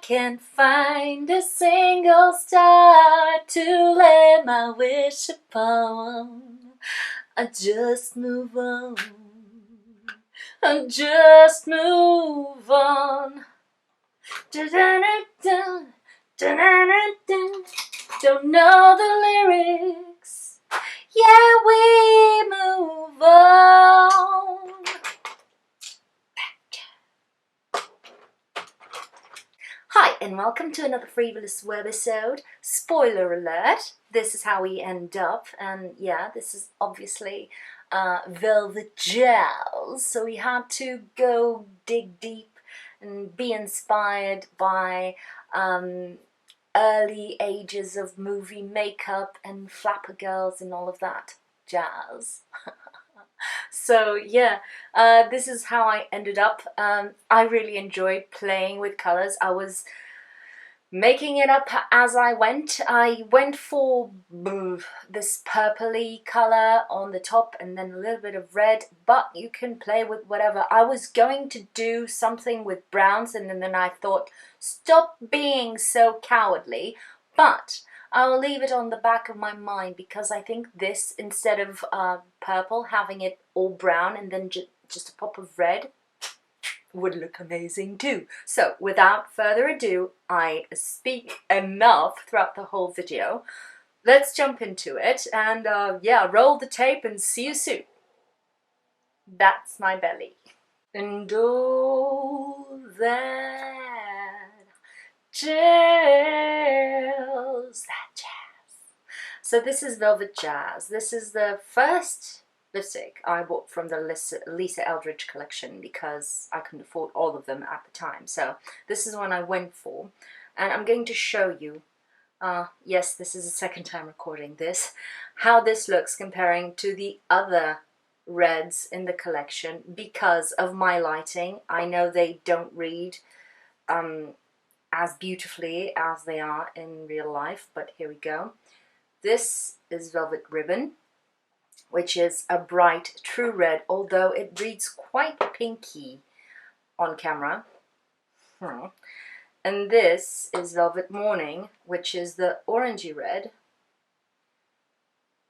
can't find a single star to lay my wish upon. I just move on. I just move on. Da-da-da-da, da-da-da-da. Don't know the lyrics. Yeah, we move on. Hi, and welcome to another Free.volous webisode. Spoiler alert, this is how we end up, and yeah, this is obviously velvet jazz, so we had to go dig deep and be inspired by early ages of movie makeup and flapper girls and all of that jazz. So yeah, this is how I ended up. I really enjoyed playing with colors. I was making it up as I went. I went for this purpley color on the top and then a little bit of red, but you can play with whatever. I was going to do something with browns, and then I thought, stop being so cowardly, but I'll leave it on the back of my mind because I think this, instead of purple, having it all brown and then just a pop of red, would look amazing too. So without further ado, I speak enough throughout the whole video. Let's jump into it and yeah, roll the tape and see you soon. That's my belly. And oh, that jazz, that jazz. So this is Velvet Jazz. This is the first lipstick I bought from the Lisa Eldridge collection because I couldn't afford all of them at the time. So this is one I went for, and I'm going to show you, yes, this is the second time recording this, how this looks comparing to the other reds in the collection because of my lighting. I know they don't read as beautifully as they are in real life, but here we go. This is Velvet Ribbon, which is a bright true red, although it reads quite pinky on camera. And this is Velvet Morning, which is the orangey red.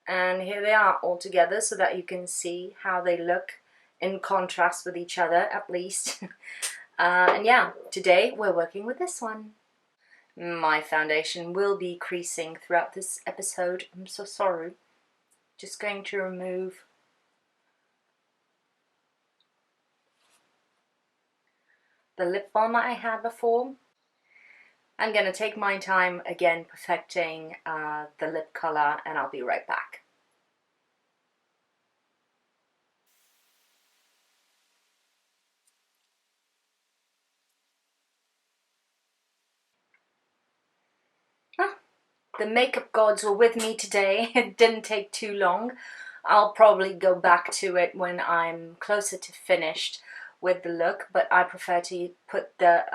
And here they are all together so that you can see how they look in contrast with each other, at least. And yeah, today we're working with this one. My foundation will be creasing throughout this episode. I'm so sorry. Just going to remove the lip balm I had before. I'm going to take my time again perfecting the lip color, and I'll be right back. The makeup gods were with me today. It didn't take too long. I'll probably go back to it when I'm closer to finished with the look, but I prefer to put the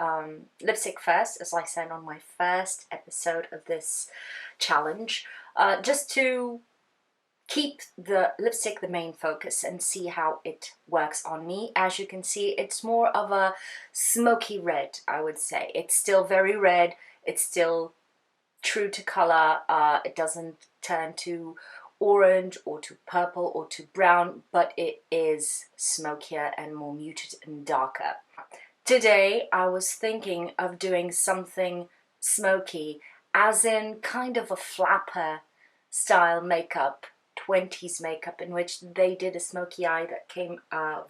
lipstick first, as I said on my first episode of this challenge, just to keep the lipstick the main focus and see how it works on me. As you can see, it's more of a smoky red, I would say. It's still very red, it's still true to color, it doesn't turn to orange or to purple or to brown, but it is smokier and more muted and darker. Today I was thinking of doing something smoky, as in kind of a flapper style makeup, 20s makeup, in which they did a smoky eye that came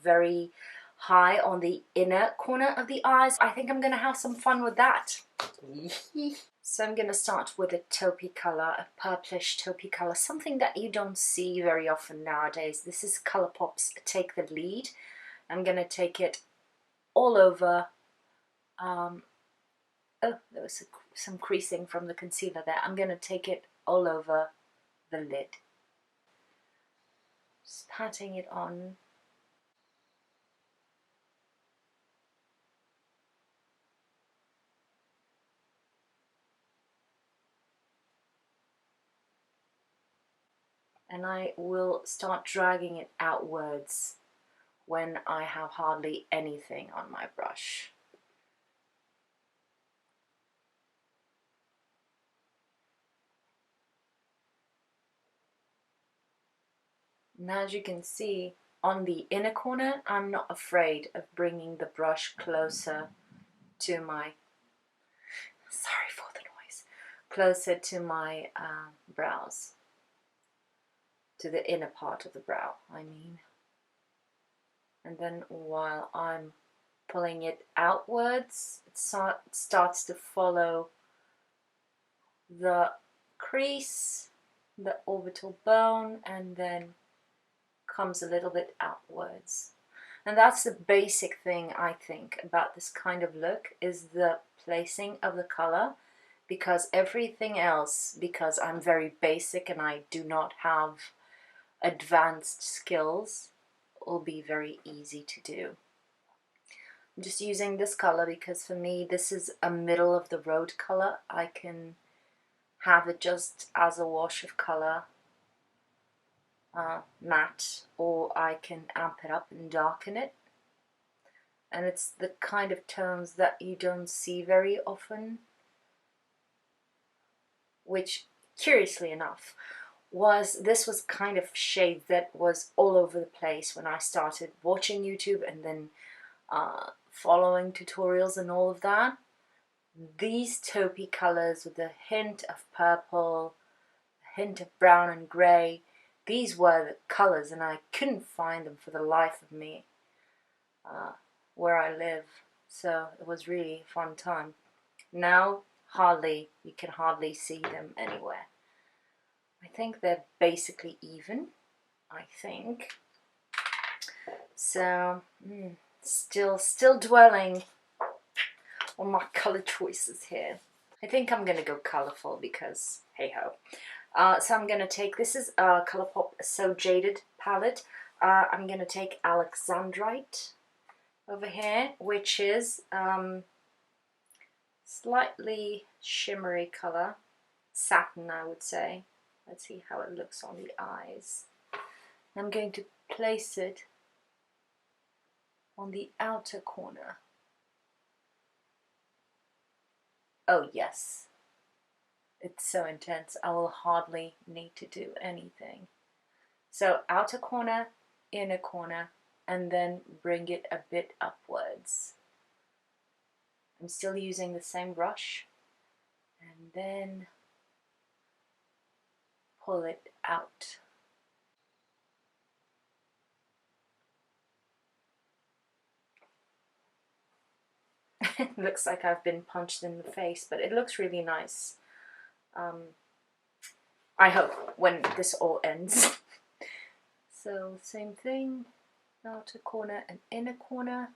very high on the inner corner of the eyes. I think I'm gonna have some fun with that. So I'm going to start with a taupey colour, a purplish taupey colour, something that you don't see very often nowadays. This is Colourpop's Take the Lead. I'm going to take it all over. Oh, there was some creasing from the concealer there. I'm going to take it all over the lid. Just patting it on. And I will start dragging it outwards when I have hardly anything on my brush. And as you can see, on the inner corner, I'm not afraid of bringing the brush closer to my, sorry for the noise, closer to my brows, to the inner part of the brow, I mean. And then while I'm pulling it outwards, it starts to follow the crease, the orbital bone, and then comes a little bit outwards. And that's the basic thing I think about this kind of look, is the placing of the color, because everything else, because I'm very basic and I do not have advanced skills, will be very easy to do. I'm just using this color because for me this is a middle of the road color. I can have it just as a wash of color, matte, or I can amp it up and darken it. And it's the kind of tones that you don't see very often, which, curiously enough, this was kind of shade that was all over the place when I started watching YouTube and then following tutorials and all of that. These taupey colors with a hint of purple, a hint of brown and grey, these were the colors, and I couldn't find them for the life of me where I live, so it was really a fun time. Now you can hardly see them anywhere. I think they're basically even, I think. So still dwelling on my color choices here. I think I'm gonna go colorful because hey ho. So I'm gonna take, this is a Colourpop So Jaded palette. I'm gonna take Alexandrite over here, which is slightly shimmery color, satin I would say. Let's see how it looks on the eyes. I'm going to place it on the outer corner. Oh yes, it's so intense, I will hardly need to do anything. So outer corner, inner corner, and then bring it a bit upwards. I'm still using the same brush, and then pull it out. It looks like I've been punched in the face, but it looks really nice. I hope, when this all ends. So same thing, outer corner and inner corner.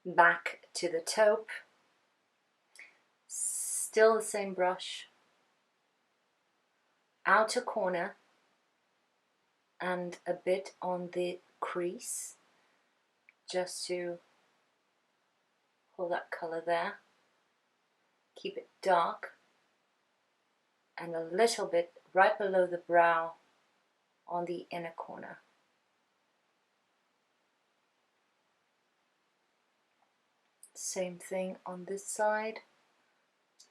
Back to the taupe, still the same brush, outer corner and a bit on the crease, just to pull that color there, keep it dark, and a little bit right below the brow on the inner corner. Same thing on this side.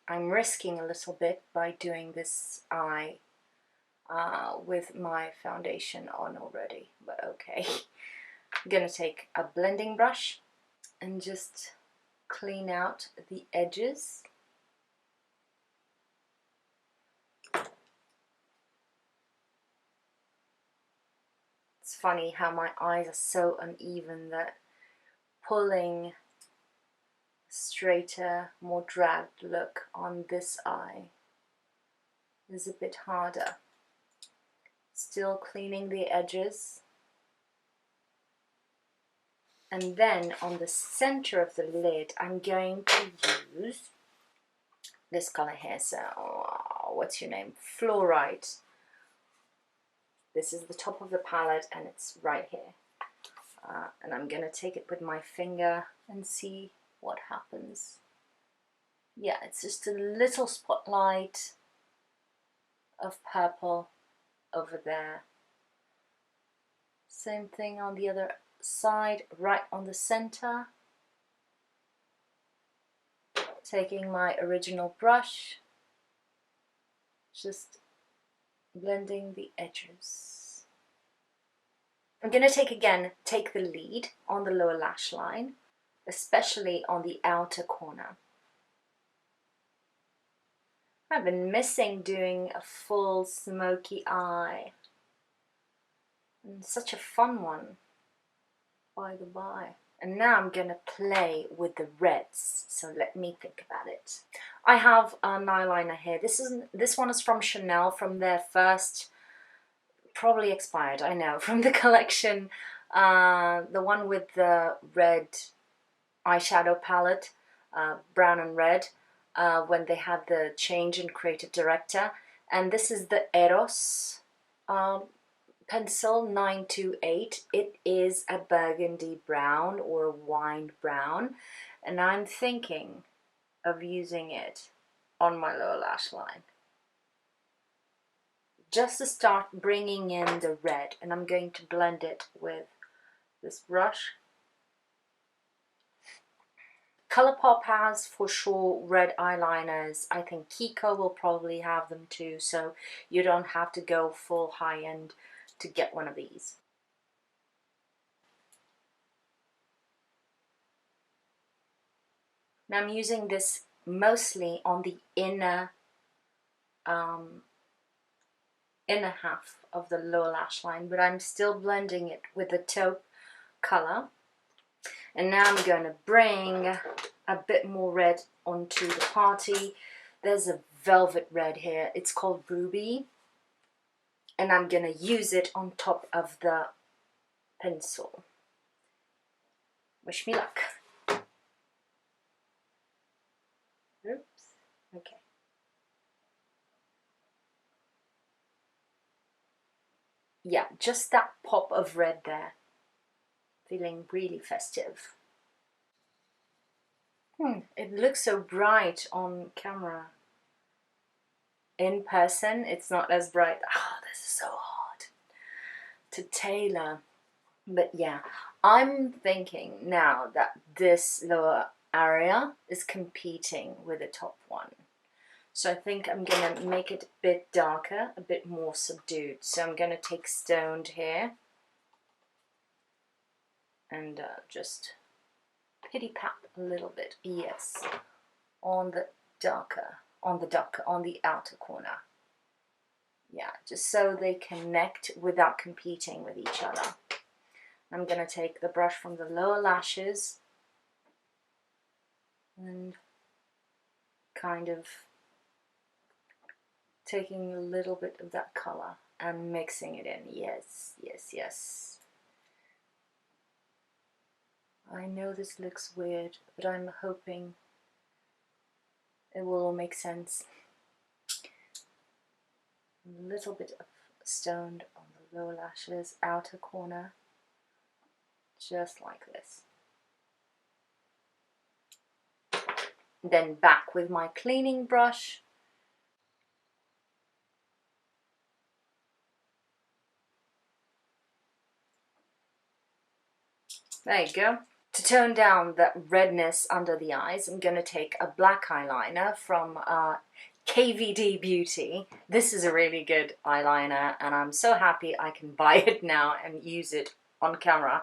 I'm risking a little bit by doing this eye with my foundation on already, but okay. I'm gonna take a blending brush and just clean out the edges. It's funny how my eyes are so uneven that pulling straighter, more dragged look on this eye is a bit harder. Still cleaning the edges. And then on the center of the lid, I'm going to use this color here. So, what's your name? Fluorite. This is the top of the palette and it's right here. And I'm going to take it with my finger and see what happens. Yeah, it's just a little spotlight of purple over there. Same thing on the other side, right on the center. Taking my original brush, just blending the edges. I'm going to take the lead on the lower lash line, especially on the outer corner. I've been missing doing a full smoky eye. And such a fun one, by the by. And now I'm gonna play with the reds, so let me think about it. I have an eyeliner here. This one is from Chanel, from their first, probably expired, I know, from the collection. The one with the red eyeshadow palette, brown and red, when they had the change in creative director. And this is the Eros pencil 928. It is a burgundy brown or wine brown, and I'm thinking of using it on my lower lash line just to start bringing in the red, and I'm going to blend it with this brush. ColourPop has for sure red eyeliners. I think Kiko will probably have them too, so you don't have to go full high-end to get one of these. Now I'm using this mostly on the inner half of the lower lash line, but I'm still blending it with the taupe color. And now I'm going to bring a bit more red onto the party. There's a velvet red here. It's called Ruby. And I'm going to use it on top of the pencil. Wish me luck. Oops. Okay. Yeah, just that pop of red there. Feeling really festive. It looks so bright on camera. In person, it's not as bright. Oh, this is so hard to tailor. But yeah, I'm thinking now that this lower area is competing with the top one. So I think I'm going to make it a bit darker, a bit more subdued. So I'm going to take Stoned here and just pity pat a little bit, yes, on the outer corner. Yeah, just so they connect without competing with each other. I'm going to take the brush from the lower lashes and kind of taking a little bit of that color and mixing it in. Yes, yes, yes. I know this looks weird, but I'm hoping it will all make sense. A little bit of Stoned on the lower lashes, outer corner, just like this. Then back with my cleaning brush. There you go. To tone down that redness under the eyes, I'm going to take a black eyeliner from KVD Beauty. This is a really good eyeliner, and I'm so happy I can buy it now and use it on camera.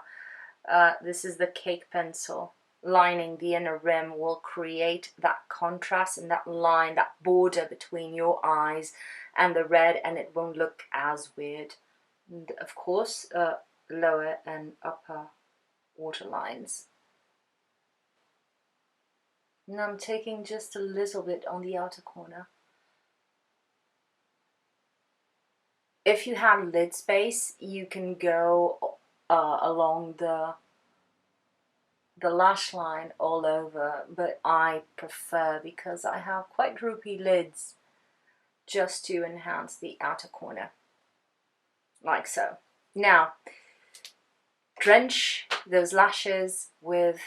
This is the Cake Pencil. Lining the inner rim will create that contrast and that line, that border between your eyes and the red, and it won't look as weird. And of course, lower and upper waterlines. Now I'm taking just a little bit on the outer corner. If you have lid space, you can go along the lash line all over, but I prefer, because I have quite droopy lids, just to enhance the outer corner, like so. Now, drench those lashes with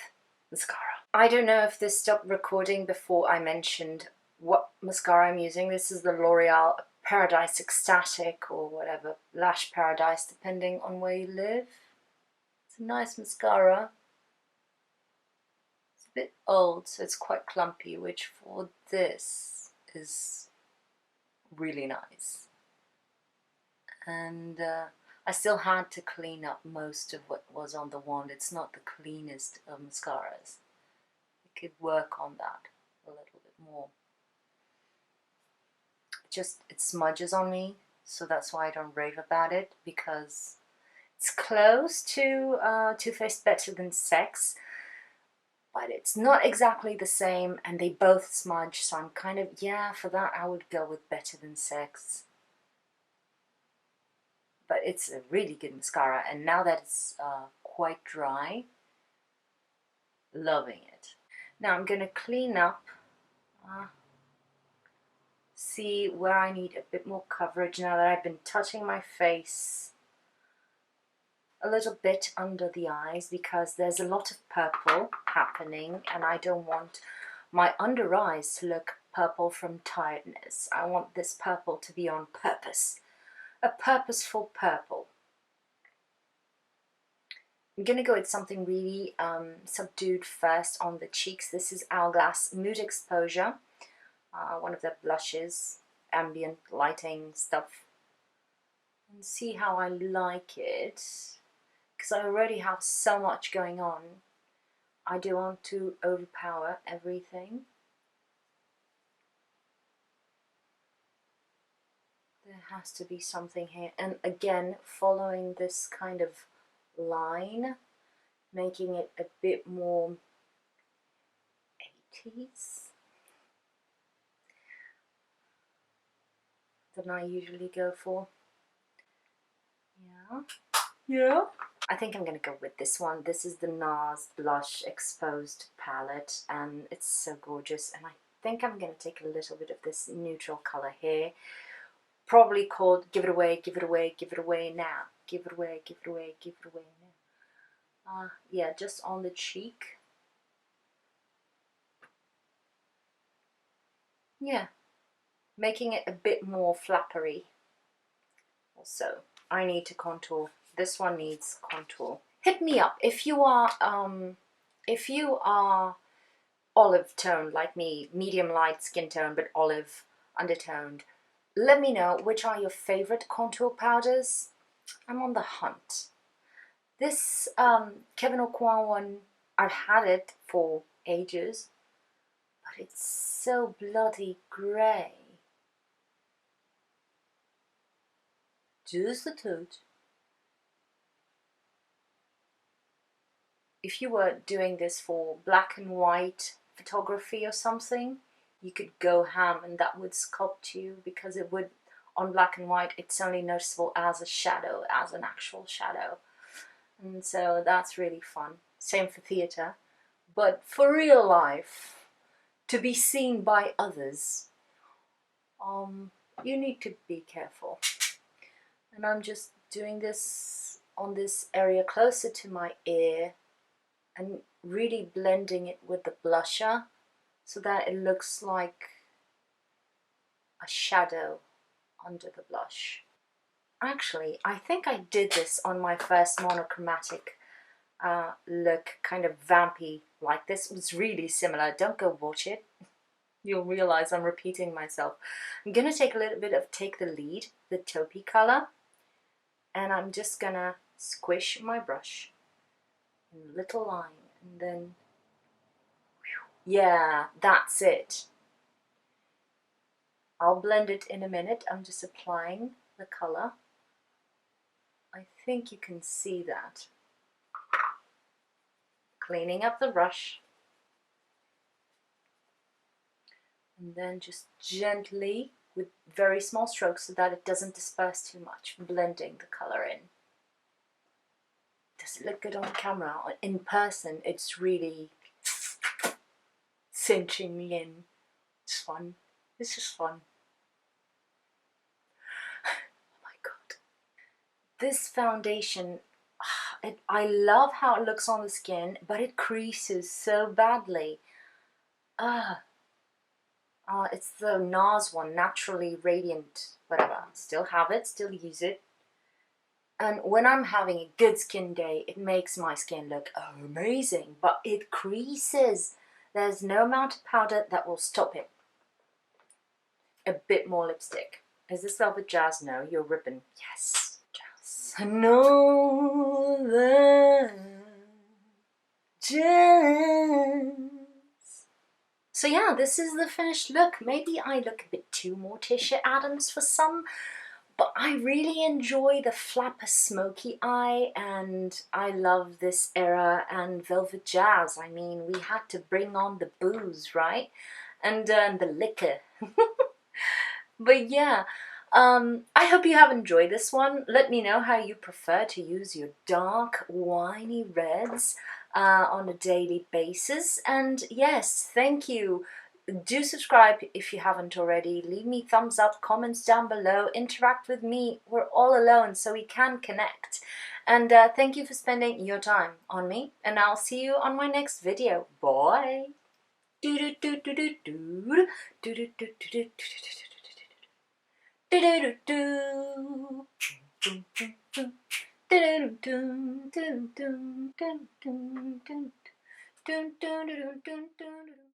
mascara. I don't know if this stopped recording before I mentioned what mascara I'm using. This is the L'Oreal Paradise Ecstatic or whatever, Lash Paradise, depending on where you live. It's a nice mascara. It's a bit old, so it's quite clumpy, which for this is really nice. And I still had to clean up most of what was on the wand. It's not the cleanest of mascaras. I could work on that a little bit more. It smudges on me, so that's why I don't rave about it, because it's close to Too Faced Better Than Sex, but it's not exactly the same, and they both smudge, so I'm kind of, yeah, for that I would go with Better Than Sex. But it's a really good mascara, and now that it's quite dry, loving it. Now I'm going to clean up, see where I need a bit more coverage now that I've been touching my face a little bit under the eyes, because there's a lot of purple happening and I don't want my under eyes to look purple from tiredness. I want this purple to be on purpose, a purposeful purple. I'm going to go with something really subdued first on the cheeks. This is Hourglass Mood Exposure, one of the blushes, ambient lighting stuff. And see how I like it, because I already have so much going on. I don't want to overpower everything. There has to be something here. And again, following this kind of line, making it a bit more 80s than I usually go for. Yeah. I think I'm gonna go with this one. This is the NARS Blush Exposed Palette, and it's so gorgeous. And I think I'm gonna take a little bit of this neutral color here, probably called Give It Away, Give It Away, Give It Away Now. Give it away, give it away, give it away now. Yeah, just on the cheek. Yeah, making it a bit more flappery. Also, I need to contour. This one needs contour. Hit me up if you are olive toned like me, medium light skin tone but olive undertoned. Let me know which are your favorite contour powders. I'm on the hunt. This KEVYN AUCOIN one, I've had it for ages, but it's so bloody grey. Just a touch. If you were doing this for black and white photography or something, you could go ham and that would sculpt you, because it would, on black and white, it's only noticeable as a shadow, as an actual shadow. And so that's really fun. Same for theatre. But for real life, to be seen by others, you need to be careful. And I'm just doing this on this area closer to my ear and really blending it with the blusher so that it looks like a shadow under the blush. Actually, I think I did this on my first monochromatic look, kind of vampy like this. It was really similar. Don't go watch it. You'll realize I'm repeating myself. I'm gonna take a little bit of Take the Lead, the taupey color, and I'm just gonna squish my brush in a little line, and then, yeah, that's it. I'll blend it in a minute. I'm just applying the color. I think you can see that. Cleaning up the brush. And then just gently, with very small strokes so that it doesn't disperse too much, blending the color in. Does it look good on camera? In person, it's really cinching me in. It's fun. It's just fun. Oh my god. This foundation, I love how it looks on the skin, but it creases so badly. It's the NARS one, Naturally Radiant, whatever. Still have it, still use it. And when I'm having a good skin day, it makes my skin look amazing, but it creases. There's no amount of powder that will stop it. A bit more lipstick. Is this Velvet Jazz? No, you're ribbon. Yes, Jazz. Northern Jazz. So yeah, this is the finished look. Maybe I look a bit too Morticia Adams for some, but I really enjoy the flapper smoky eye, and I love this era and Velvet Jazz. I mean, we had to bring on the booze, right? And the liquor. But yeah, I hope you have enjoyed this one. Let me know how you prefer to use your dark, winey reds on a daily basis. And yes, thank you. Do subscribe if you haven't already. Leave me thumbs up, comments down below, interact with me. We're all alone, so we can connect. And thank you for spending your time on me. And I'll see you on my next video. Bye!